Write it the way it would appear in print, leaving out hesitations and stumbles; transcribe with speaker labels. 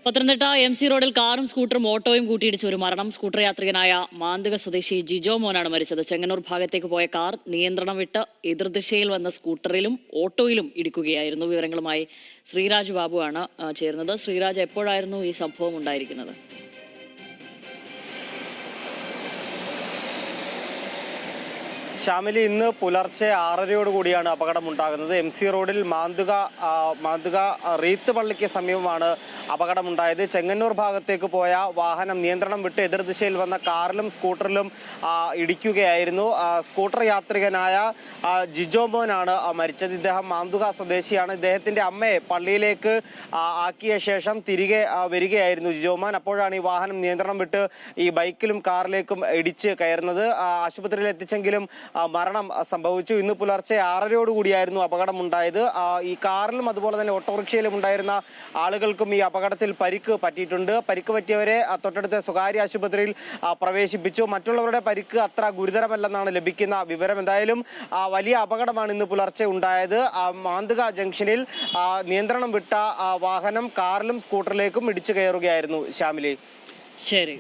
Speaker 1: Pathanamthitta MC റോഡിൽ കാറും സ്കൂട്ടറും ഓട്ടോയും കൂട്ടിയിടിച്ച് ഒരു മരണം. സ്കൂട്ടർ യാത്രികനായ മാന്തുക സ്വദേശി ജിജോ മോനാണ് മരിച്ചത്. ചെങ്ങന്നൂർ ഭാഗത്തേക്ക് പോയ കാർ നിയന്ത്രണം വിട്ട് എതിർദിശയിൽ വന്ന സ്കൂട്ടറിലും ഓട്ടോയിലും ഇടിക്കുകയായിരുന്നു. വിവരങ്ങളുമായി ശ്രീരാജ് ബാബുവാണ് ചേരുന്നത്. ശ്രീരാജ്, എപ്പോഴായിരുന്നു ഈ സംഭവം ഉണ്ടായിരിക്കുന്നത്?
Speaker 2: ഷാമിലി, ഇന്ന് പുലർച്ചെ 6:30 കൂടിയാണ് അപകടമുണ്ടാകുന്നത്. MC റോഡിൽ മാന്തുക റീത്ത് പള്ളിക്ക് സമീപമാണ് അപകടമുണ്ടായത്. ചെങ്ങന്നൂർ ഭാഗത്തേക്ക് പോയ വാഹനം നിയന്ത്രണം വിട്ട് എതിർദിശയിൽ വന്ന കാറിലും സ്കൂട്ടറിലും ഇടിക്കുകയായിരുന്നു. സ്കൂട്ടർ യാത്രികനായ ജിജോ മോനാണ് മരിച്ചത്. ഇദ്ദേഹം മാന്തുക സ്വദേശിയാണ്. ഇദ്ദേഹത്തിന്റെ അമ്മയെ പള്ളിയിലേക്ക് ആക്കിയ ശേഷം തിരികെ വരികയായിരുന്നു ജിജോ മോൻ. അപ്പോഴാണ് ഈ വാഹനം നിയന്ത്രണം വിട്ട് ഈ ബൈക്കിലും കാറിലേക്കും ഇടിച്ച് കയറുന്നത്. ആശുപത്രിയിൽ എത്തിച്ചെങ്കിലും മരണം സംഭവിച്ചു. ഇന്ന് പുലർച്ചെ 6:30 കൂടിയായിരുന്നു അപകടമുണ്ടായത്. ഈ കാറിലും അതുപോലെ തന്നെ ഓട്ടോറിക്ഷയിലും ഉണ്ടായിരുന്ന ആളുകൾക്കും ഈ അപകടത്തിൽ പരിക്ക് പറ്റിയിട്ടുണ്ട്. പരിക്ക് പറ്റിയവരെ തൊട്ടടുത്ത സ്വകാര്യ ആശുപത്രിയിൽ പ്രവേശിപ്പിച്ചു. മറ്റുള്ളവരുടെ പരിക്ക് അത്ര ഗുരുതരമല്ലെന്നാണ് ലഭിക്കുന്ന വിവരം. എന്തായാലും വലിയ അപകടമാണ് ഇന്ന് പുലർച്ചെ ഉണ്ടായത്. മാന്തുക ജംഗ്ഷനിൽ നിയന്ത്രണം വിട്ട വാഹനം കാറിലും സ്കൂട്ടറിലേക്കും ഇടിച്ചു കയറുകയായിരുന്നു. ശ്യാമിലി,
Speaker 1: ശരി.